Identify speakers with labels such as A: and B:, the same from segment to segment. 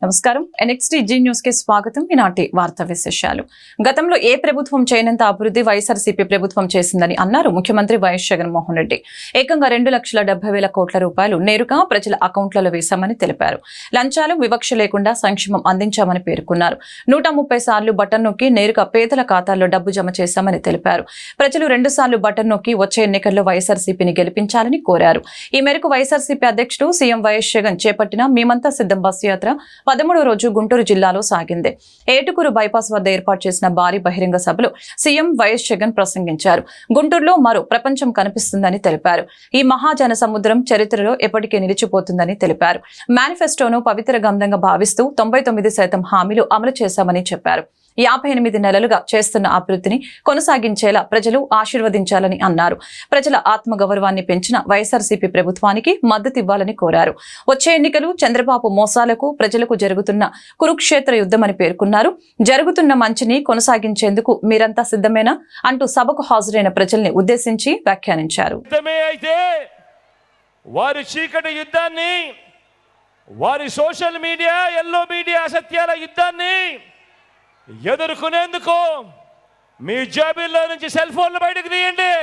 A: నమస్కారం. NXT G news కి స్వాగతం. ఈనాటి వార్తా విశేషాలు. గతంలో ఏ ప్రభుత్వం చేయనంత అభివృద్ధి వైఎస్ఆర్సీపీ ప్రభుత్వం చేసిందని అన్నారు ముఖ్యమంత్రి వైఎస్ జగన్మోహన్ రెడ్డి. ఏకంగా 2,70,000 కోట్ల రూపాయలు నేరుగా ప్రజల అకౌంట్లలో వేశామని తెలిపారు. లంచాలు వివక్ష లేకుండా సంక్షేమం అందించామని పేర్కొన్నారు. 130 సార్లు బటన్ నొక్కి నేరుగా పేదల ఖాతాల్లో డబ్బు జమ చేశామని తెలిపారు. ప్రజలు 2 సార్లు బటన్ నొక్కి వచ్చే ఎన్నికల్లో వైఎస్ఆర్సీపీని గెలిపించాలని కోరారు. ఈ మేరకు వైఎస్ఆర్సీపీ అధ్యక్షుడు సీఎం వైఎస్ జగన్ చేపట్టిన మేమంతా సిద్ధం బస్సు యాత్ర 13వ రోజు గుంటూరు జిల్లాలో సాగింది. ఏటుకూరు బైపాస్ వద్ద ఏర్పాటు చేసిన భారీ బహిరంగ సభలో సీఎం వైఎస్ జగన్ ప్రసంగించారు. గుంటూరులో మరో ప్రపంచం కనిపిస్తుందని తెలిపారు. ఈ మహాజన సముద్రం చరిత్రలో ఎప్పటికీ నిలిచిపోతుందని తెలిపారు. మేనిఫెస్టోను పవిత్ర గంధంగా భావిస్తూ 99% హామీలు అమలు చేశామని చెప్పారు. 58 నెలలుగా చేస్తున్న అభివృద్ధిని కొనసాగించేలా ప్రజలు ఆశీర్వదించాలని అన్నారు. ప్రజల ఆత్మగౌరవాన్ని పెంచిన వైఎస్ఆర్సీపీ ప్రభుత్వానికి మద్దతు ఇవ్వాలని కోరారు. వచ్చే ఎన్నికలు చంద్రబాబు మోసాలకు ప్రజలకు జరుగుతున్న కురుక్షేత్ర యుద్ధమని పేర్కొన్నారు. జరుగుతున్న మంచిని కొనసాగించేందుకు మీరంతా సిద్ధమేనా అంటూ సభకు హాజరైన ప్రజల్ని ఉద్దేశించి వ్యాఖ్యానించారు.
B: వారి చీకటి యుద్ధాన్ని, వారి సోషల్ మీడియా ఎల్లో మీడియా అసత్యాల యుద్ధాన్ని ఎదుర్కొనేందుకు మీ జాబీల్లో నుంచి సెల్ ఫోన్లు బయటకు తీయండి.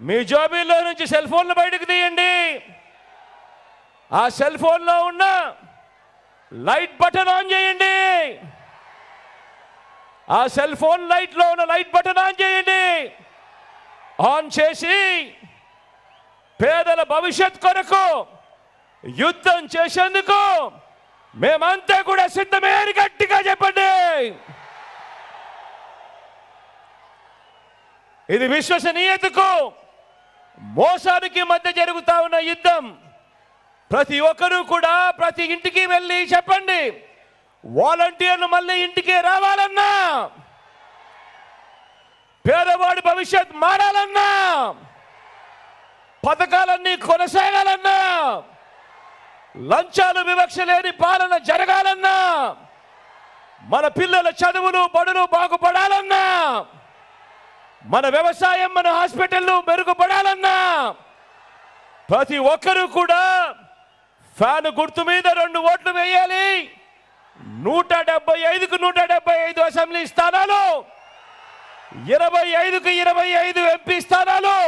B: మీ జాబీల్లో నుంచి సెల్ ఫోన్లు బయటకు తీయండి. ఆ సెల్ ఫోన్లో ఉన్న లైట్ బటన్ ఆన్ చేయండి. ఆ సెల్ ఫోన్ లైట్లో ఉన్న లైట్ బటన్ ఆన్ చేయండి. ఆన్ చేసి పేదల భవిష్యత్ కొరకు యుద్ధం చేసేందుకు మేమంతా కూడా సిద్ధమే అని గట్టిగా చెప్పండి. ఇది విశ్వసనీయతకు మోసానికి మధ్య జరుగుతా ఉన్న యుద్ధం. ప్రతి ఒక్కరూ కూడా ప్రతి ఇంటికి వెళ్ళి చెప్పండి. వాలంటీర్లు మళ్ళీ ఇంటికి రావాలన్నా, పేదవాడి భవిష్యత్ మారాలన్నా, పథకాలన్నీ కొనసాగాలన్నా, లంచాలు వివక్ష లేని పాలన జరగాలన్నా, మన పిల్లల చదువులు బడులు బాగుపడాలన్నా, మన వ్యవసాయం మన హాస్పిటల్లు మెరుగుపడాలన్నా ప్రతి ఒక్కరూ కూడా ఫ్యాన్ గుర్తు మీద 2 ఓట్లు వేయాలి. 175కు 175 అసెంబ్లీ స్థానాలు, 25కు 25 ఎంపీ స్థానాలు,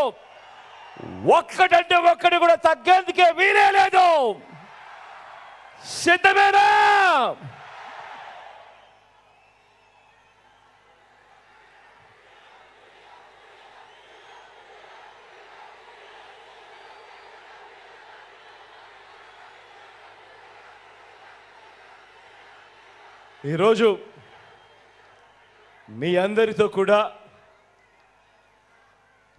B: ఒక్కటంటే ఒక్కటి కూడా తగ్గేందుకే వీలే లేదు. సిద్ధమేనా? ఈరోజు మీ అందరితో కూడా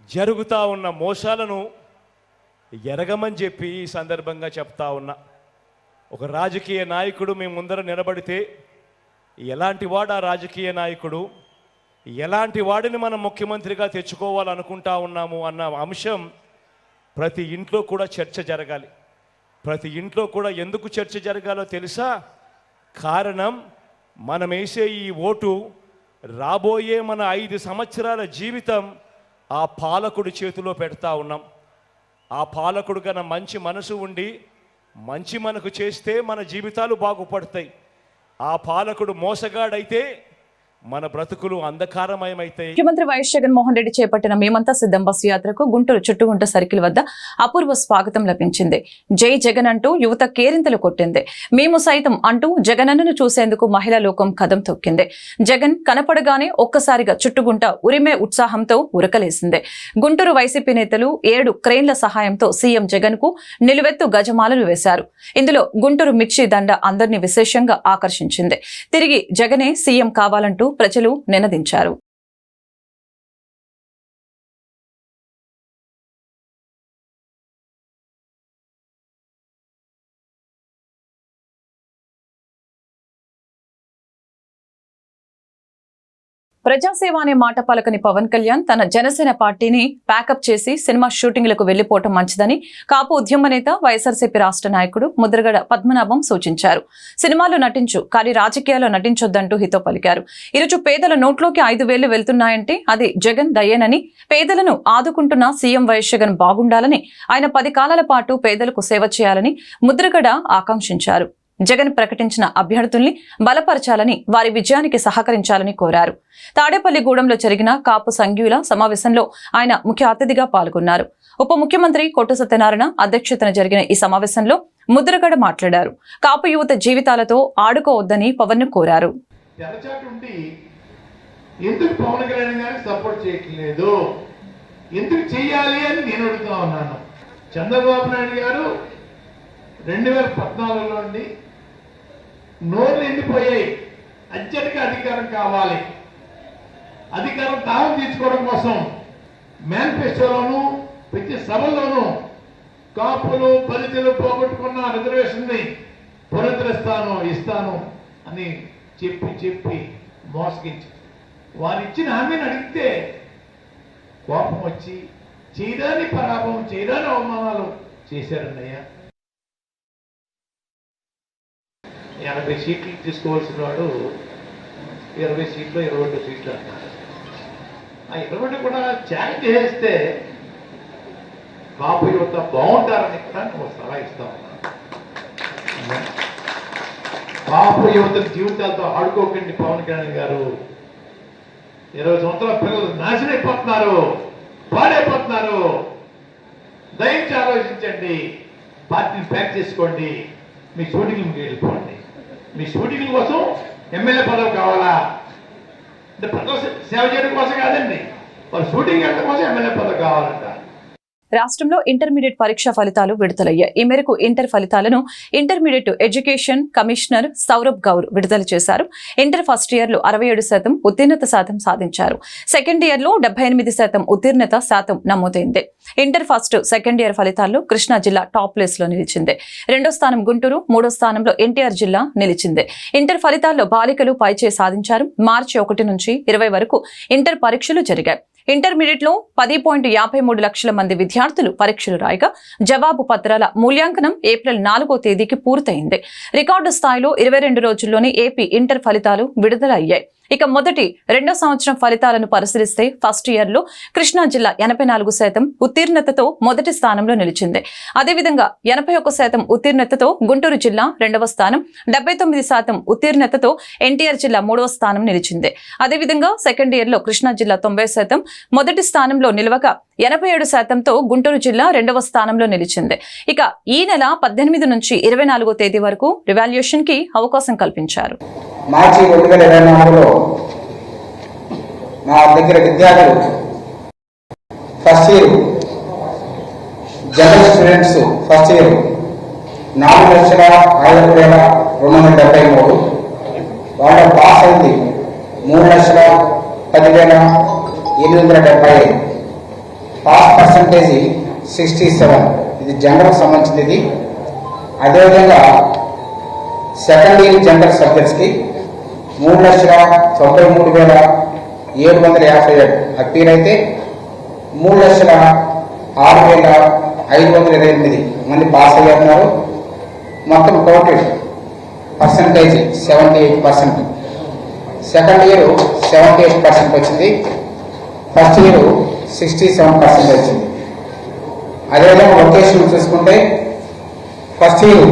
B: జరుగుతూ ఉన్న మోసాలను ఎరగమని చెప్పి ఈ సందర్భంగా చెప్తా ఉన్నా. ఒక రాజకీయ నాయకుడు మీ ముందర నిలబడితే ఎలాంటి వాడు ఆ రాజకీయ నాయకుడు, ఎలాంటి వాడిని మనం ముఖ్యమంత్రిగా తెచ్చుకోవాలనుకుంటా ఉన్నాము అన్న అంశం ప్రతి ఇంట్లో కూడా చర్చ జరగాలి. ప్రతి ఇంట్లో కూడా ఎందుకు చర్చ జరగాలో తెలుసా? కారణం, మనం వేసే ఈ ఓటు రాబోయే మన 5 సంవత్సరాల జీవితం ఆ పాలకుడి చేతిలో పెడతా ఉన్నాం. ఆ పాలకుడు కన్నా మంచి మనసు ఉండి మంచి మనకు చేస్తే మన జీవితాలు బాగుపడతాయి. ఆ పాలకుడు మోసగాడైతే మన బ్రతుకులు అంధకారమయమైతాయి.
A: ముఖ్యమంత్రి వైఎస్ జగన్మోహన్ రెడ్డి చేపట్టిన మేమంతా సిద్ధం బస్సు యాత్రకు గుంటూరు చుట్టుగుంట సర్కిల్ వద్ద అపూర్వ స్వాగతం లభించింది. జై జగన్ అంటూ యువత కేరింతలు కొట్టింది. మేము సైతం అంటూ జగనన్నను చూసేందుకు మహిళా లోకం కదం తొక్కింది. జగన్ కనపడగానే ఒక్కసారిగా చుట్టుగుంట ఉరిమే ఉత్సాహంతో ఉరకలేసింది. గుంటూరు వైసీపీ నేతలు 7 క్రేన్ల సహాయంతో సీఎం జగన్ కు నిలువెత్తు గజమాలలు వేశారు. ఇందులో గుంటూరు మిర్చి దండ అందరినీ విశేషంగా ఆకర్షించింది. తిరిగి జగనే సీఎం కావాలంటూ ప్రజలు నినదించారు. ప్రజాసేవ అనే మాట పలకని పవన్ కళ్యాణ్ తన జనసేన పార్టీని ప్యాకప్ చేసి సినిమా షూటింగ్లకు వెళ్లిపోవటం మంచిదని కాపు ఉద్యమ నేత వైఎస్ఆర్సీపీ రాష్ట్ర నాయకుడు ముద్రగడ పద్మనాభం సూచించారు. సినిమాలో నటించు, కానీ రాజకీయాల్లో నటించొద్దంటూ హితో పలికారు. ఈరోజు పేదల నోట్లోకి 5,000 వెళ్తున్నాయంటే అది జగన్ దయ్యేనని, పేదలను ఆదుకుంటున్న సీఎం వైఎస్ జగన్ బాగుండాలని, ఆయన 10 కాలాల పాటు పేదలకు సేవ చేయాలని ముద్రగడ ఆకాంక్షించారు. జగన్ ప్రకటించిన అభ్యర్థుల్ని బలపరచాలని, వారి విజయానికి సహకరించాలని కోరారు. తాడేపల్లిగూడెంలో జరిగిన కాపు సంఘీయుల సమావేశంలో ఆయన ముఖ్య అతిథిగా పాల్గొన్నారు. ఉప ముఖ్యమంత్రి కొట్టు సత్యనారాయణ అధ్యక్షతన జరిగిన ఈ సమావేశంలో ముద్రగడ మాట్లాడారు. కాపు యువత జీవితాలతో ఆడుకోవద్దని పవన్ ను కోరారు.
C: ఎందుకు పవన్ కళ్యాణ్ గారికి సపోర్ట్ చేయట్లేదు, ఎందుకు చేయాలి అని నేను అడుగుతా ఉన్నాను. చంద్రబాబు నాయుడు గారు 2014లో నుండి నోర్లు ఎండిపోయాయి, అత్యధిక అధికారం కావాలి, అధికారం తాము తీర్చుకోవడం కోసం మేనిఫెస్టోలోను ప్రతి సభల్లోనూ కాపులు దళితులు పోగొట్టుకున్న రిజర్వేషన్ ని ఇస్తాను అని చెప్పి మోసగించి వారు ఇచ్చిన హామీని అడిగితే కోపం వచ్చి చేయడాన్ని పరాభవం, చేయడాన్ని అవమానాలు చేశారన్నయ్య. 80 సీట్లు తీసుకోవాల్సిన వాడు 20 సీట్లు 22 సీట్లు అన్నారు. ఆ 22 కూడా త్యాగం చేస్తే కాపు యువత బాగుంటారని కూడా నువ్వు సలహా ఇస్తా ఉన్నాను. కాపు యువత జీవితాలతో ఆడుకోకండి పవన్ కళ్యాణ్ గారు. 20 సంవత్సరాల పిల్లలు నాశనం అయిపోతున్నారు, పాడైపోతున్నారు. దయించి ఆలోచించండి, పార్టీని ప్యాక్ చేసుకోండి, మీ షూటింగ్కి వెళ్ళిపోండి. మీ షూటింగ్ కోసం ఎమ్మెల్యే పదవి కావాలా అంటే ప్రజల సేవ చేయడం కోసం కాదండి, వాళ్ళు షూటింగ్ వెళ్ళడం కోసం ఎమ్మెల్యే పదవి కావాలంట.
A: రాష్ట్రంలో ఇంటర్మీడియట్ పరీక్ష ఫలితాలు విడుదలయ్యాయి. ఈ మేరకు ఇంటర్ ఫలితాలను intermediate education commissioner Saurabh Gaur విడుదల చేశారు. ఇంటర్ ఫస్ట్ ఇయర్ లో 67% ఉత్తీర్ణత శాతం సాధించారు. సెకండ్ ఇయర్ లో 78% ఉత్తీర్ణత శాతం నమోదైంది. ఇంటర్ ఫస్ట్ సెకండ్ ఇయర్ ఫలితాల్లో కృష్ణా జిల్లా టాప్ ప్లేస్ లో నిలిచింది. 2వ స్థానం గుంటూరు, 3వ స్థానంలో ఎన్టీఆర్ జిల్లా నిలిచింది. ఇంటర్ ఫలితాల్లో బాలికలు పైచేయి సాధించారు. మార్చి 1 నుంచి 20 వరకు ఇంటర్ పరీక్షలు జరిగాయి. ఇంటర్మీడియట్ లో 10.53 లక్షల మంది విద్యార్థులు పరీక్షలు రాయగా జవాబు పత్రాల మూల్యాంకనం ఏప్రిల్ 4వ తేదీకి పూర్తయింది. రికార్డు స్థాయిలో 22 రోజుల్లోనే ఏపీ ఇంటర్ ఫలితాలు విడుదల అయ్యాయి. ఇక మొదటి 2వ సంవత్సరం ఫలితాలను పరిశీలిస్తే ఫస్ట్ ఇయర్ లో కృష్ణా జిల్లా 84% ఉత్తీర్ణతతో మొదటి స్థానంలో నిలిచింది. అదేవిధంగా 81% ఉత్తీర్ణతతో గుంటూరు జిల్లా 2వ స్థానం, 79% ఉత్తీర్ణతతో ఎన్టీఆర్ జిల్లా 3వ స్థానం నిలిచింది. అదేవిధంగా సెకండ్ ఇయర్ లో కృష్ణా జిల్లా 90% మొదటి స్థానంలో నిలవగా 87%తో గుంటూరు జిల్లా 2వ స్థానంలో నిలిచింది. ఇక ఈ నెల 18 నుంచి 24వ తేదీ వరకు రివాల్యుయేషన్ కి అవకాశం కల్పించారు.
D: మార్చి 2024లో నా దగ్గర విద్యార్థులు first year general students first year 4,05,273 వాళ్ళ పాస్ అయింది 3,10,875. Pass percentage 67. ఇది జనరల్ సంబంధించింది. అదేవిధంగా సెకండ్ ఇయర్ జనరల్ సబ్జెక్ట్స్కి 3,93,757 అప్పీర్ అయితే 3,06,528 మంది పాస్ అయ్యారు. మొత్తం టోటల్ పర్సంటేజ్ 78%. సెకండ్ ఇయర్ 78% వచ్చింది, ఫస్ట్ ఇయర్ 67% వచ్చింది. అదేవిధంగా లొకేషన్ చూసుకుంటే first year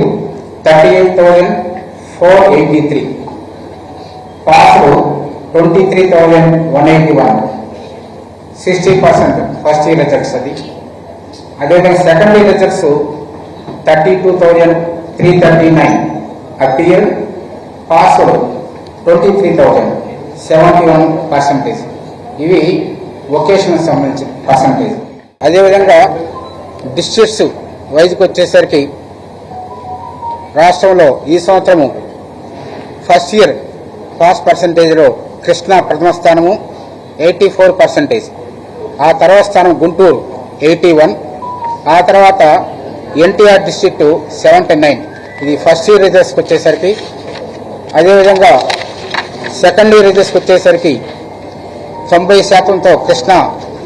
D: 38,483, passed 23,181, 60% first year results అది. అదేవిధంగా second year results 32,339 appear, passed 23,000, 71%. ఇవి వొకేషనల్ సంబంధించిన పర్సంటేజ్. అదేవిధంగా డిస్ట్రిక్ట్స్ వైజ్కి వచ్చేసరికి రాష్ట్రంలో ఈ సంవత్సరము ఫస్ట్ ఇయర్ పాస్ పర్సంటేజ్లో కృష్ణా ప్రథమ స్థానము 84%. ఆ తర్వాత స్థానం గుంటూరు 81, ఆ తర్వాత ఎన్టీఆర్ డిస్ట్రిక్ట్ 79. ఇది ఫస్ట్ ఇయర్ రిజల్ట్స్కి వచ్చేసరికి. అదేవిధంగా సెకండ్ ఇయర్ రిజల్ట్స్కి వచ్చేసరికి 90%తో కృష్ణా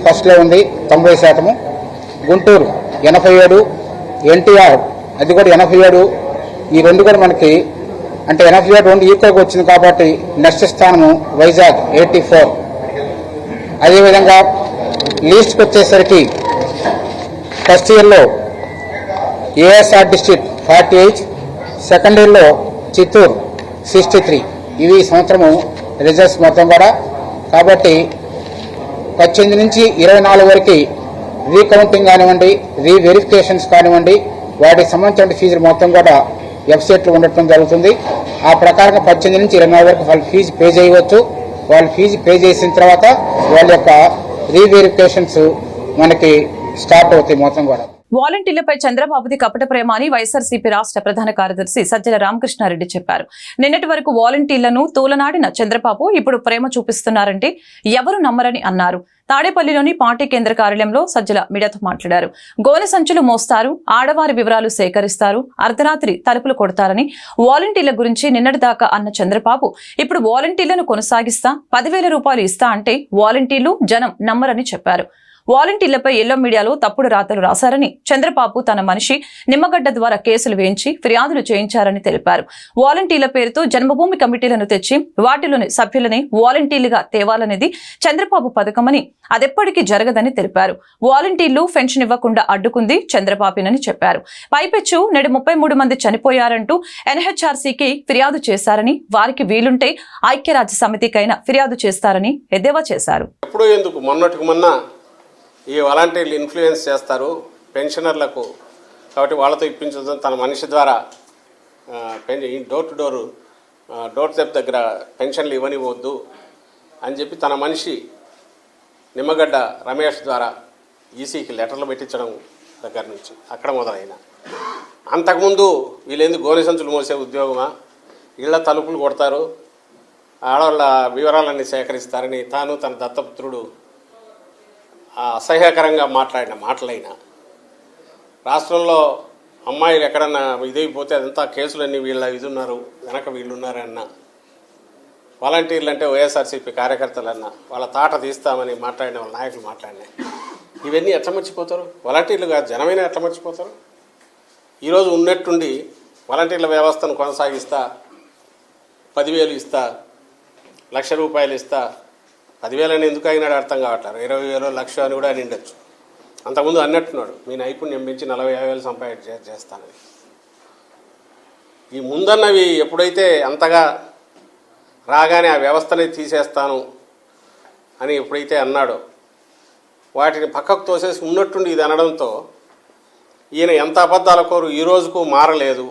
D: ఫస్ట్లో ఉంది 90%. గుంటూరు 87, ఎన్టీఆర్ అది కూడా 87. ఈ రెండు కూడా మనకి అంటే 87 రెండు ఈక్వల్గా వచ్చింది కాబట్టి నెక్స్ట్ స్థానము వైజాగ్ 84. అదేవిధంగా లీస్ట్కి వచ్చేసరికి ఫస్ట్ ఇయర్లో ఏఎస్ఆర్ డిస్ట్రిక్ట్ 48, సెకండ్ ఇయర్లో చిత్తూరు 63. ఇవి ఈ సంవత్సరము రిజల్ట్స్ మొత్తం కూడా. కాబట్టి 18 నుంచి 24 వరకు రీకౌంటింగ్ కానివ్వండి, రీవెరిఫికేషన్స్ కానివ్వండి, వాటికి సంబంధించిన ఫీజులు మొత్తం కూడా వెబ్సైట్లో ఉండటం జరుగుతుంది. ఆ ప్రకారంగా 18 నుంచి 24 వరకు వాళ్ళు ఫీజు పే చేయవచ్చు. వాళ్ళు ఫీజు పే చేసిన తర్వాత వాళ్ళ యొక్క రీవెరిఫికేషన్స్ మనకి స్టార్ట్ అవుతాయి మొత్తం కూడా.
A: వాలంటీర్లపై చంద్రబాబుది కపట ప్రేమ అని వైఎస్ఆర్సీపీ రాష్ట్ర ప్రధాన కార్యదర్శి సజ్జల రామకృష్ణారెడ్డి చెప్పారు. నిన్నటి వరకు వాలంటీర్లను తూలనాడిన చంద్రబాబు ఇప్పుడు ప్రేమ చూపిస్తున్నారంటే ఎవరు నమ్మరని అన్నారు. తాడేపల్లిలోని పార్టీ కేంద్ర కార్యాలయంలో సజ్జల మీడియాతో మాట్లాడారు. గోనె సంచులు మోస్తారు, ఆడవారి వివరాలు సేకరిస్తారు, అర్ధరాత్రి తలుపులు కొడతారని వాలంటీర్ల గురించి నిన్నటిదాకా అన్న చంద్రబాబు ఇప్పుడు వాలంటీర్లను కొనసాగిస్తా 10,000 రూపాయలు ఇస్తా అంటే వాలంటీర్లు జనం నమ్మరని చెప్పారు. వాలంటీర్లపై ఎల్లో మీడియాలో తప్పుడు రాతలు రాశారని, చంద్రబాబు తన మనిషి నిమ్మగడ్డ ద్వారా కేసులు వేయించి ఫిర్యాదులు చేయించారని తెలిపారు. వాలంటీర్ల పేరుతో జన్మభూమి కమిటీలను తెచ్చి వాటిలోని సభ్యులని వాలంటీర్లుగా తేవాలనేది చంద్రబాబు పథకమని, అదెప్పటికీ జరగదని తెలిపారు. వాలంటీర్లు పెన్షన్ ఇవ్వకుండా అడ్డుకుంది చంద్రబాబునని చెప్పారు. పైపెచ్చు నేడు 33 మంది చనిపోయారంటూ ఎన్హెచ్ఆర్సీకి ఫిర్యాదు చేశారని, వారికి వీలుంటే ఐక్యరాజ్య సమితికైనా ఫిర్యాదు చేస్తారని ఎద్దేవా చేశారు.
E: ఈ వాలంటీర్లు ఇన్ఫ్లుయెన్స్ చేస్తారు పెన్షనర్లకు, కాబట్టి వాళ్ళతో ఇప్పించడం తన మనిషి ద్వారా డోర్ స్టెప్ దగ్గర పెన్షన్లు ఇవ్వనివ్వద్దు అని చెప్పి తన మనిషి నిమ్మగడ్డ రమేష్ ద్వారా ఈసీకి లెటర్లు పెట్టించడం దగ్గర నుంచి అక్కడ మొదలైన. అంతకుముందు వీళ్ళేందుకు గోనె సంచులు మోసే ఉద్యోగమా, ఇళ్ల తలుపులు కొడతారు, ఆడవాళ్ళ వివరాలన్నీ సేకరిస్తారని తాను తన దత్తపుత్రుడు అసహ్యకరంగా మాట్లాడిన మాటలైనా, రాష్ట్రంలో అమ్మాయిలు ఎక్కడన్నా ఇదైపోతే అదంతా కేసులన్నీ వీళ్ళ ఇదున్నారు వెనక వీళ్ళున్నారన్న, వాలంటీర్లు అంటే వైఎస్ఆర్సీపీ కార్యకర్తలన్నా వాళ్ళ తాట తీస్తామని మాట్లాడిన వాళ్ళ నాయకులు మాట్లాడినాయి. ఇవన్నీ ఎట్లా మర్చిపోతారు? వాలంటీర్లు కాదు జనమైనా ఎట్లా మర్చిపోతారు? ఈరోజు ఉన్నట్టుండి వాలంటీర్ల వ్యవస్థను కొనసాగిస్తా 10,000 ఇస్తా, 1,00,000 రూపాయలు ఇస్తా, 10,000 అని ఎందుకు అయినాడు అర్థం కావట్లేదు. 20,000 1,00,000 అని కూడా అని ఉండొచ్చు. అంతకుముందు అన్నట్టున్నాడు మీ నైపుణ్యం పెంచి 40,000 సంపాదన చేస్తానని. ఈ ముందన్నవి ఎప్పుడైతే అంతగా రాగానే ఆ వ్యవస్థని తీసేస్తాను అని ఎప్పుడైతే అన్నాడో వాటిని పక్కకు తోసేసి ఉన్నట్టుండి ఇది అనడంతో ఈయన ఎంత అబద్ధాల కోరు ఈ రోజుకు మారలేదు.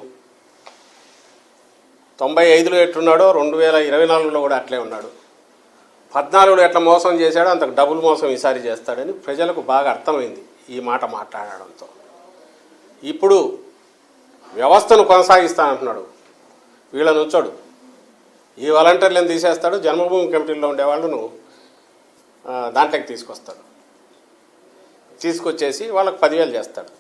E: 95లో ఎట్లున్నాడో 2024లో కూడా అట్లే ఉన్నాడు. 14లో ఎట్లా మోసం చేశాడో అంతకు డబుల్ మోసం ఈసారి చేస్తాడని ప్రజలకు బాగా అర్థమైంది ఈ మాట మాట్లాడడంతో. ఇప్పుడు వ్యవస్థను కొనసాగిస్తానంటున్నాడు. వీళ్ళని ఉంచాడు, ఈ వాలంటీర్లను తీసేస్తాడు, జన్మభూమి కమిటీల్లో ఉండేవాళ్ళను దాంట్లోకి తీసుకొచ్చేసి వాళ్ళకి 10,000 చేస్తాడు,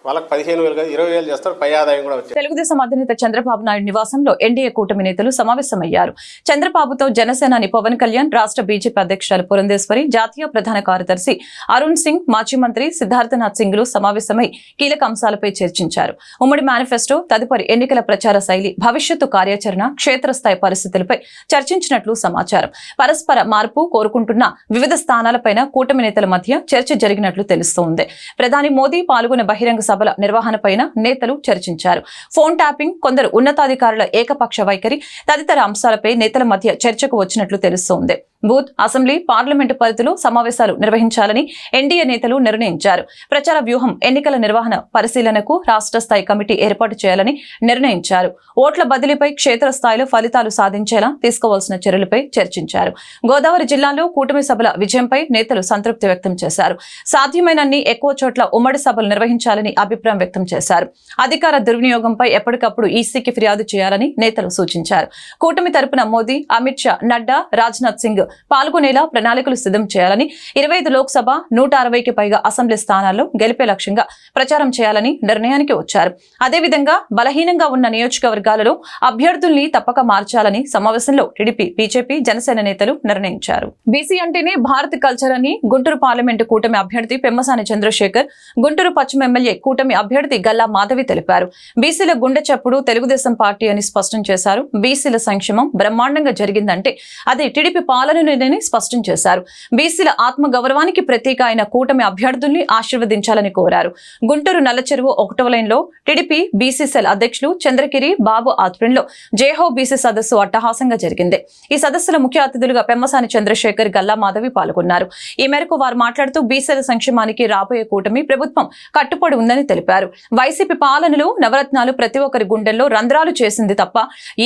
E: వాళ్ళకి 15,000 కాదు 20,000 చేస్తాడు, పై ఆదాయం కూడా వచ్చేది.
A: తెలుగుదేశం అధినేత చంద్రబాబు నాయుడు నివాసంలో ఎన్డీఏ కూటమి నేతలు సమావేశమయ్యారు. చంద్రబాబుతో జనసేనాని పవన్ కళ్యాణ్, రాష్ట్ర బీజేపీ అధ్యక్షురాలు పురంధేశ్వరి, జాతీయ ప్రధాన కార్యదర్శి అరుణ్ సింగ్, మాజీ మంత్రి సిద్ధార్థనాథ్ సింగ్లు సమావేశమై కీలక అంశాలపై చర్చించారు. ఉమ్మడి మేనిఫెస్టో, తదుపరి ఎన్నికల ప్రచార శైలి, భవిష్యత్తు కార్యాచరణ, క్షేత్రస్థాయి పరిస్థితులపై చర్చించినట్లు సమాచారం. పరస్పర మార్పు కోరుకుంటున్న వివిధ స్థానాలపైన కూటమి నేతల మధ్య చర్చ జరిగినట్లు తెలుస్తోంది. ప్రధాని మోదీ పాల్గొన్న బహిరంగ సభల నిర్వహణపైన నేతలు చర్చించారు. ఫోన్ ట్యాపింగ్, కొందరు ఉన్నతాధికారుల ఏకపక్ష వైఖరి తదితర అంశాలపై నేతల మధ్య చర్చకు వచ్చినట్లు తెలుస్తోంది. బూత్, అసెంబ్లీ, పార్లమెంటు పరిధిలో సమావేశాలు నిర్వహించాలని ఎన్డీఏ నేతలు నిర్ణయించారు. ప్రచార వ్యూహం, ఎన్నికల నిర్వహణ పరిశీలనకు రాష్ట్ర స్థాయి కమిటీ ఏర్పాటు చేయాలని నిర్ణయించారు. ఓట్ల బదిలీపై క్షేత్రస్థాయిలో ఫలితాలు సాధించేలా తీసుకోవాల్సిన చర్యలపై చర్చించారు. గోదావరి జిల్లాలో కూటమి సభల విజయంపై నేతలు సంతృప్తి వ్యక్తం చేశారు. సాధ్యమైనన్ని ఎక్కువ చోట్ల ఉమ్మడి సభలు నిర్వహించాలని అభిప్రాయం వ్యక్తం చేశారు. అధికార దుర్వినియోగంపై ఎప్పటికప్పుడు ఈసీకి ఫిర్యాదు చేయాలని నేతలు సూచించారు. కూటమి తరపున మోదీ, అమిత్ షా, నడ్డా, రాజ్నాథ్ సింగ్ పాల్గొనేలా ప్రణాళికలు సిద్ధం చేయాలని, 25 లోక్సభ, 160కి పైగా అసెంబ్లీ స్థానాల్లో గెలిపే లక్ష్యంగా ప్రచారం చేయాలని నిర్ణయానికి వచ్చారు. అదేవిధంగా బలహీనంగా ఉన్న నియోజకవర్గాలలో అభ్యర్థుల్ని తప్పక మార్చాలని సమావేశంలో టీడీపీ, బీజేపీ, జనసేన నేతలు నిర్ణయించారు. బీసీ అంటేనే భారత్ కల్చర్ అని గుంటూరు పార్లమెంటు కూటమి అభ్యర్థి పెమ్మసాని చంద్రశేఖర్, గుంటూరు పశ్చిమ ఎమ్మెల్యే కూటమి అభ్యర్థి గల్లా మాధవి తెలిపారు. బీసీల గుండె చప్పుడు తెలుగుదేశం పార్టీ అని స్పష్టం చేశారు. బీసీల సంక్షేమం బ్రహ్మాండంగా జరిగిందంటే అది టీడీపీ పాలనని స్పష్టం చేశారు. బీసీల ఆత్మ గౌరవానికి ప్రతీక అయిన కూటమి అభ్యర్థుల్ని ఆశీర్వదించాలని కోరారు. గుంటూరు నల్లచెరువు 1వ లైన్లో టీడీపీ బీసీ సెల్ అధ్యక్షులు చంద్రగిరి బాబు ఆధ్వర్యంలో జేహో బీసీ సదస్సు అట్టహాసంగా జరిగింది. ఈ సదస్సులో ముఖ్య అతిథులుగా పెమ్మసాని చంద్రశేఖర్, గల్లా మాధవి పాల్గొన్నారు. ఈ మేరకు వారు మాట్లాడుతూ బీసీల సంక్షేమానికి రాబోయే కూటమి ప్రభుత్వం కట్టుబడి ఉందని తెలిపారు. వైసీపీ పాలనలో నవరత్నాలు ప్రతి ఒక్కరి గుండెల్లో రంధ్రాలు చేసింది తప్ప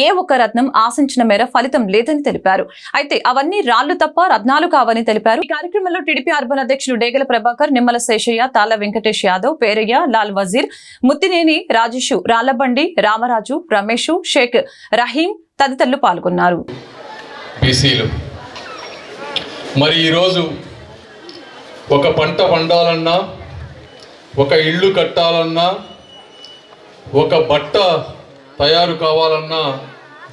A: ఏ ఒక్క రత్నం ఆశించిన మేర ఫలితం లేదని తెలిపారు. అయితే అవన్నీ రాళ్లు తప్ప రత్నాలు కావని తెలిపారు. ఈ కార్యక్రమంలో టీడీపీ అర్బన్ అధ్యక్షులు డేగల ప్రభాకర్, నిమ్మల శేషయ్య, తాళ్ల వెంకటేష్ యాదవ్, పేరయ్య, లాల్ వజీర్, ముత్తినేని రాజేషు, రాళ్లబండి రామరాజు, రమేష్, షేక్ రహీం తదితరులు పాల్గొన్నారు.
F: మరి ఈరోజు ఒక పంట పండాలన్నా, ఒక ఇల్లు కట్టాలన్నా, ఒక బట్ట తయారు కావాలన్నా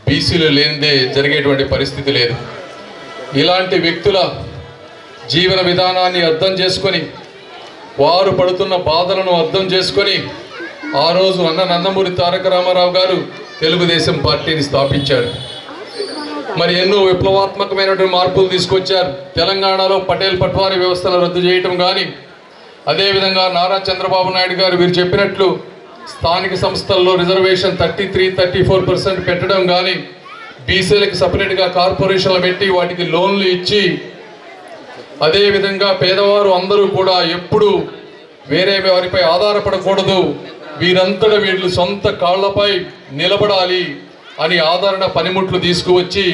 F: బీసీలు లేనిదే జరిగేటువంటి పరిస్థితి లేదు. ఇలాంటి వ్యక్తుల జీవన విధానాన్ని అర్థం చేసుకొని, వారు పడుతున్న బాధలను అర్థం చేసుకొని ఆ రోజు నందమూరి తారక రామారావు గారు తెలుగుదేశం పార్టీని స్థాపించారు. మరి ఎన్నో విప్లవాత్మకమైనటువంటి మార్పులు తీసుకొచ్చారు. తెలంగాణలో పటేల్ పట్వారీ వ్యవస్థను రద్దు చేయటం కానీ, అదేవిధంగా నారా చంద్రబాబు నాయుడు గారు వీరు చెప్పినట్లు స్థానిక సంస్థల్లో రిజర్వేషన్ 33-34% పెట్టడం కానీ, బీసీలకు సపరేట్గా కార్పొరేషన్లు పెట్టి వాటికి లోన్లు ఇచ్చి, అదేవిధంగా పేదవారు అందరూ కూడా ఎప్పుడు వేరే వారిపై ఆధారపడకూడదు, వీరంతటా వీళ్ళు సొంత కాళ్లపై నిలబడాలి అని ఆదరణ పనిముట్లు తీసుకువచ్చి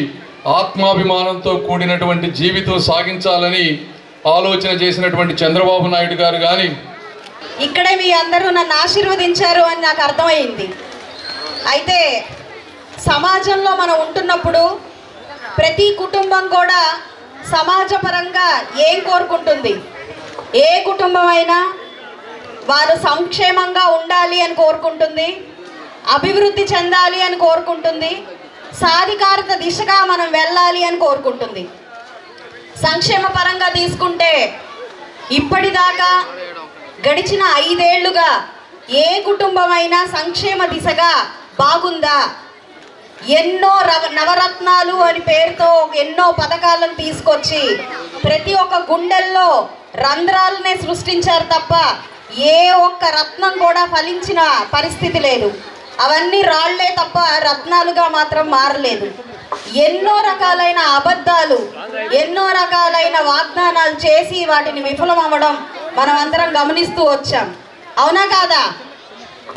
F: ఆత్మాభిమానంతో కూడినటువంటి జీవితం సాగించాలని ఆలోచన చేసినటువంటి చంద్రబాబు నాయుడు గారు కానీ,
G: ఇక్కడే మీ అందరూ నన్ను ఆశీర్వదించారు అని నాకు అర్థమైంది. అయితే సమాజంలో మనం ఉంటున్నప్పుడు ప్రతి కుటుంబం కూడా సమాజపరంగా ఏం కోరుకుంటుంది? ఏ కుటుంబం అయినా వారు సంక్షేమంగా ఉండాలి అని కోరుకుంటుంది, అభివృద్ధి చెందాలి అని కోరుకుంటుంది, సాధికారత దిశగా మనం వెళ్ళాలి అని కోరుకుంటుంది. సంక్షేమ పరంగా తీసుకుంటే ఇప్పటిదాకా గడిచిన 5 ఏళ్లుగా ఏ కుటుంబమైనా సంక్షేమ దిశగా బాగుందా? ఎన్నో నవరత్నాలు అని పేరుతో ఎన్నో పథకాలను తీసుకొచ్చి ప్రతి ఒక్క గుండెల్లో రంధ్రాలనే సృష్టించారు తప్ప ఏ ఒక్క రత్నం కూడా ఫలించిన పరిస్థితి లేదు. అవన్నీ రాళ్లే తప్ప రత్నాలుగా మాత్రం మారలేదు. ఎన్నో రకాలైన అబద్ధాలు, ఎన్నో రకాలైన వాగ్దానాలు చేసి వాటిని విఫలం అవ్వడం మనం అందరం గమనిస్తూ వచ్చాం. అవునా కాదా?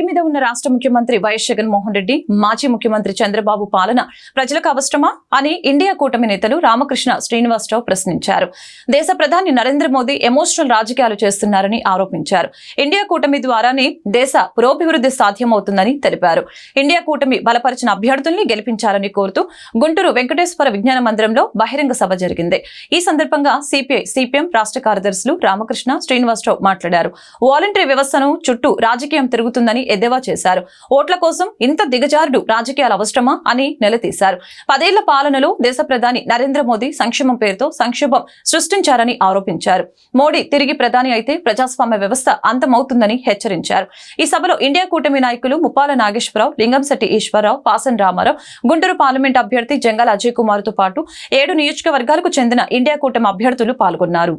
A: మీద ఉన్న రాష్ట్ర ముఖ్యమంత్రి వైఎస్ జగన్మోహన్ రెడ్డి, మాజీ ముఖ్యమంత్రి చంద్రబాబు పాలన ప్రజలకు అవసరమా అని ఇండియా కూటమి నేతలు రామకృష్ణ, శ్రీనివాసరావు ప్రశ్నించారు. దేశ ప్రధాని నరేంద్ర మోదీ ఎమోషనల్ రాజకీయాలు చేస్తున్నారని ఆరోపించారు. ఇండియా కూటమి ద్వారానే దేశ పురోభివృద్ధి సాధ్యమవుతుందని తెలిపారు. ఇండియా కూటమి బలపరిచిన అభ్యర్థుల్ని గెలిపించాలని కోరుతూ గుంటూరు వెంకటేశ్వర విజ్ఞాన మందిరంలో బహిరంగ సభ జరిగింది. ఈ సందర్భంగా సిపిఐ, సిపిఎం రాష్ట్ర కార్యదర్శులు రామకృష్ణ, శ్రీనివాసరావు మాట్లాడారు. వాలంటరీ వ్యవస్థను చుట్టూ రాజకీయం తిరుగుతుందని ఎద్దేవా చేశారు. ఓట్ల కోసం ఇంత దిగజారుడు రాజకీయాలు అవసరమా అని నిలదీశారు. 10 ఏళ్ల పాలనలో దేశ ప్రధాని నరేంద్ర మోదీ సంక్షేమం పేరుతో సంక్షోభం సృష్టించారని ఆరోపించారు. మోడీ తిరిగి ప్రధాని అయితే ప్రజాస్వామ్య వ్యవస్థ అంతమవుతుందని హెచ్చరించారు. ఈ సభలో ఇండియా కూటమి నాయకులు ముప్పాల నాగేశ్వరరావు, లింగంశెట్టి ఈశ్వరరావు, పాసన్ రామారావు, గుంటూరు పార్లమెంట్ అభ్యర్థి జంగాల అజయ్ కుమార్ తో పాటు 7 నియోజకవర్గాలకు చెందిన ఇండియా కూటమి అభ్యర్థులు పాల్గొన్నారు.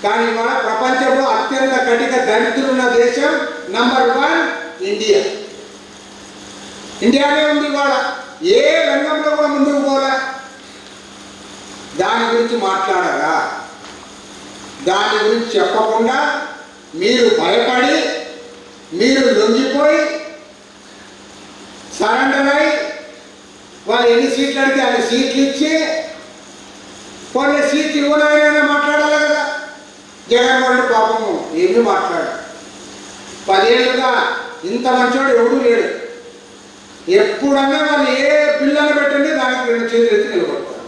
H: కానీ మన ప్రపంచంలో అత్యంత కఠిన దరిద్రులున్న దేశం నంబర్ 1 ఇండియా. ఇండియానే ఉంది ఇవాళ, ఏ రంగంలో కూడా ముందుకు పోరా. దాని గురించి మాట్లాడరా? దాని గురించి చెప్పకుండా మీరు భయపడి, మీరు లొంగిపోయి సరెండర్ అయి వాళ్ళు ఎన్ని సీట్లు అడిగితే అన్ని సీట్లు ఇచ్చి కొన్ని సీట్లు ఇవ్వనైనా మాట్లాడాలి కదా. జగన్మోహన్ రెడ్డి పాపము ఎన్నో ఎన్ని మాట్లాడు. 10 ఏళ్ళుగా ఇంత మంచోడు ఎవడూ లేడు. ఎప్పుడన్నా వాళ్ళు ఏ బిల్లను పెట్టండి దానికి 2 చేతులు ఎత్తి నిలబడతారు.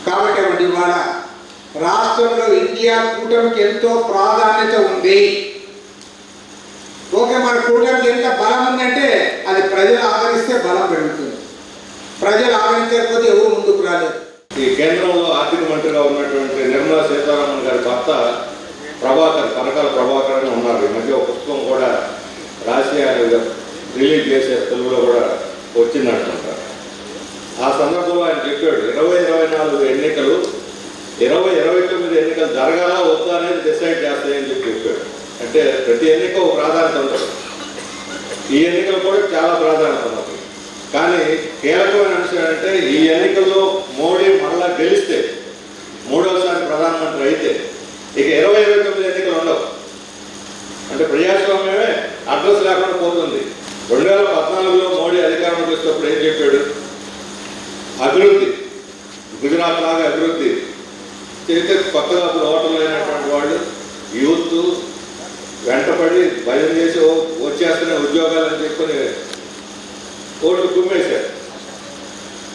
H: కాబట్టి అవండి ఇవాళ రాష్ట్రంలో ఇండియా కూటమికి ఎంతో ప్రాధాన్యత ఉంది. ఓకే, మన కూటమికి ఎంత బలం ఉందంటే అది ప్రజలు ఆదరిస్తే బలం పెరుగుతుంది. ప్రజలు ఆదరించకపోతే ఎవరు ముందుకు రాలేదు.
I: ఈ కేంద్రంలో ఆర్థిక మంత్రిగా ఉన్నటువంటి నిర్మలా సీతారామన్ గారి భర్త పరకాల ప్రభాకర్ అని ఉన్నారు. ఈ మధ్య ఒక పుస్తకం కూడా రాసి ఆయన రిలీజ్ చేసే తెలుగులో కూడా వచ్చిందంటున్నారు. ఆ సందర్భంలో ఆయన చెప్పాడు 2024 ఎన్నికలు 2029 ఎన్నికలు జరగాలా వద్దా అనేది డిసైడ్ చేస్తాయని చెప్పాడు. అంటే ప్రతి ఎన్నిక ఒక ప్రాధాన్యత ఉంటుంది. ఈ ఎన్నికలు కూడా చాలా ప్రాధాన్యత ఉంది. కానీ కీలకమైన అంశం ఏంటంటే ఈ ఎన్నికల్లో మోడీ మళ్ళా గెలిస్తే 3వసారి ప్రధానమంత్రి అయితే ఇక 2029 ఎన్నికలు ఉండవు. అంటే ప్రజాస్వామ్యమే అడ్రస్ లేకుండా పోతుంది. 2014లో మోడీ అధికారంలోకి వచ్చినప్పుడు ఏం చెప్పాడు? అభివృద్ధి, గుజరాత్ లాగా అభివృద్ధి చేస్తే కొత్తగా అప్పుడు ఓటర్లు అయినటువంటి వాళ్ళు యూత్ వెంటపడి భయం చేసి వచ్చేస్తున్న ఉద్యోగాలని చెప్పుకొని ఓట్లు కుమ్మేశారు.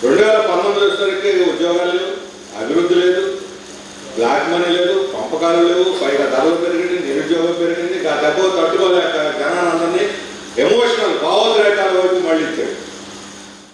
I: 2019 వచ్చేసరికి ఉద్యోగాలు లేవు, అభివృద్ధి లేదు, బ్లాక్ మనీ లేదు, పంపకాలు లేవు, పైగా ధరలు పెరిగింది, నిరుద్యోగం పెరిగింది. ఆ దెబ్బ తట్టుకోలేక జనాలందరినీ ఎమోషనల్ భావోద్రేకాల వైపు మళ్ళించాడు.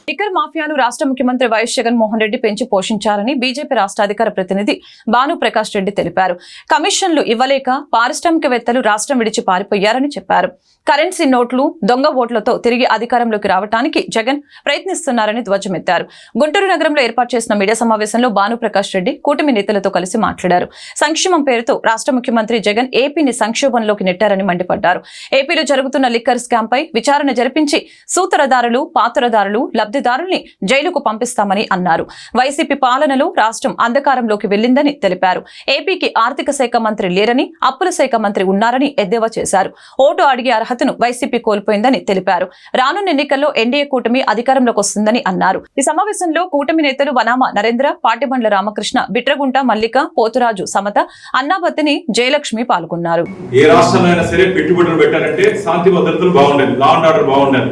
A: లిక్కర్ మాఫియాను రాష్ట్ర ముఖ్యమంత్రి వైఎస్ జగన్మోహన్ రెడ్డి పెంచి పోషించారని బీజేపీ రాష్ట్ర అధికార ప్రతినిధి భాను ప్రకాష్ రెడ్డి తెలిపారు. కమిషన్లు ఇవ్వలేక పారిశ్రామికవేత్తలు రాష్ట్రం విడిచి పారిపోయారని చెప్పారు. కరెన్సీ నోట్లు, దొంగ ఓట్లతో తిరిగి అధికారంలోకి రావడానికి జగన్ ప్రయత్నిస్తున్నారని ధ్వజమెత్తారు. గుంటూరు నగరంలో ఏర్పాటు చేసిన మీడియా సమావేశంలో భాను ప్రకాష్ రెడ్డి కూటమి నేతలతో కలిసి మాట్లాడారు. సంక్షేమం పేరుతో రాష్ట్ర ముఖ్యమంత్రి జగన్ ఏపీని సంక్షోభంలోకి నెట్టారని మండిపడ్డారు. ఏపీలో జరుగుతున్న లిక్కర్ స్కామ్ పై విచారణ జరిపించి సూత్రధారులు, పాత్రధారులు, లబ్ధిదారుల్ని జైలుకు పంపిస్తామని అన్నారు. వైసీపీ పాలనలో రాష్ట్రం అంధకారంలోకి వెళ్లిందని తెలిపారు. ఏపీకి ఆర్థిక శాఖ మంత్రి లేరని, అప్పుల శాఖ మంత్రి ఉన్నారని ఎద్దేవా చేశారు. ఓటు అడిగే అర్హతను వైసీపీ కోల్పోయిందని తెలిపారు. రానున్న ఎన్నికల్లో ఎన్డీఏ కూటమి అధికారంలోకి వస్తుందని అన్నారు. ఈ సమావేశంలో కూటమి నేతలు వనామ నరేంద్ర, పాటిబండ్ల రామకృష్ణ, బిట్రగుంట మల్లిక, పోతురాజు సమత, అన్నాబత్తిని, జయలక్ష్మి పాల్గొన్నారు.
J: ఏ రాష్ట్రంలో అయినా సరే పెట్టుబడులు పెట్టాలంటే శాంతి భద్రతలు బాగుండాలి, లా అండ్ ఆర్డర్ బాగుండాలి.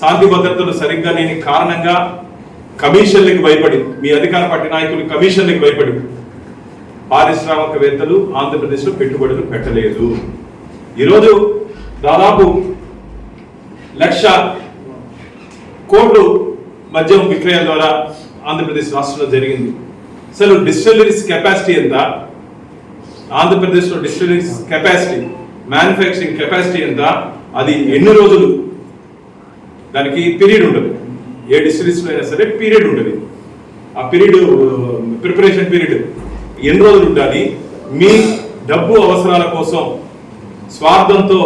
J: శాంతి భద్రతలు సరిగ్గా లేని కారణంగా కమిషన్లకు భయపడి, మీ అధికార పార్టీ నాయకులు కమిషన్లకు భయపడి పారిశ్రామికవేత్తలు ఆంధ్రప్రదేశ్లో పెట్టుబడులు పెట్టలేదు. ఈరోజు దాదాపు 1,00,000 కోట్లు మద్యం విక్రయాల ద్వారా ఆంధ్రప్రదేశ్ రాష్ట్రంలో జరిగింది. అసలు డిస్టిలరీస్ కెపాసిటీ ఎంత? ఆంధ్రప్రదేశ్లో డిస్టిలరీస్ కెపాసిటీ, మ్యానుఫ్యాక్చరింగ్ కెపాసిటీ ఎంత? అది ఎన్ని రోజులు? దానికి పీరియడ్ ఉంటుంది. ఏ డిస్టిలరీస్లో అయినా సరే పీరియడ్ ఉంటుంది. ఆ పీరియడ్, ప్రిపరేషన్ పీరియడ్ ఎన్ని రోజులు ఉండాలి? మీ డబ్బు అవసరాల కోసం స్వార్థంతో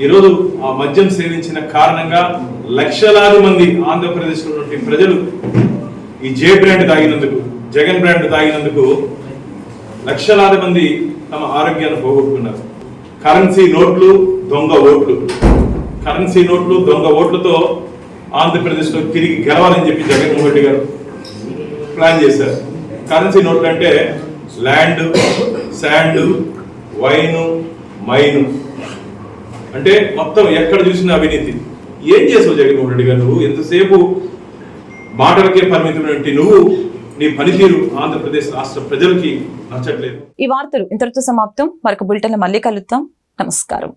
J: ఈరోజు ఆ మద్యం సేవించిన కారణంగా లక్షలాది మంది ఆంధ్రప్రదేశ్లో ఉన్నటువంటి ప్రజలు ఈ జే బ్రాండ్ తాగినందుకు, జగన్ బ్రాండ్ తాగినందుకు లక్షలాది మంది తమ ఆరోగ్యాన్ని పోగొట్టుకున్నారు. కరెన్సీ నోట్లు, దొంగ ఓట్లు, కరెన్సీ నోట్లు, దొంగ ఓట్లతో ఆంధ్రప్రదేశ్లో తిరిగి గెలవాలని చెప్పి జగన్మోహన్ రెడ్డి గారు ప్లాన్ చేశారు. కరెన్సీ నోట్లు అంటే ల్యాండ్, శాండ్, వైను, మైను, అంటే మొత్తం ఎక్కడ చూసినా అవినీతి. ఏం చేసావు జగన్మోహన్ రెడ్డి గారు? నువ్వు ఎంతసేపు మాటలకే పరిమితమైనటువంటి నువ్వు, నీ పనితీరు ఆంధ్రప్రదేశ్ రాష్ట్ర ప్రజలకి నచ్చట్లేదు.
A: ఈ వార్తలు ఇంతటితో సమాప్తం. మరొక బులెటిన్లో మళ్ళీ కలుద్దాం. నమస్కారం.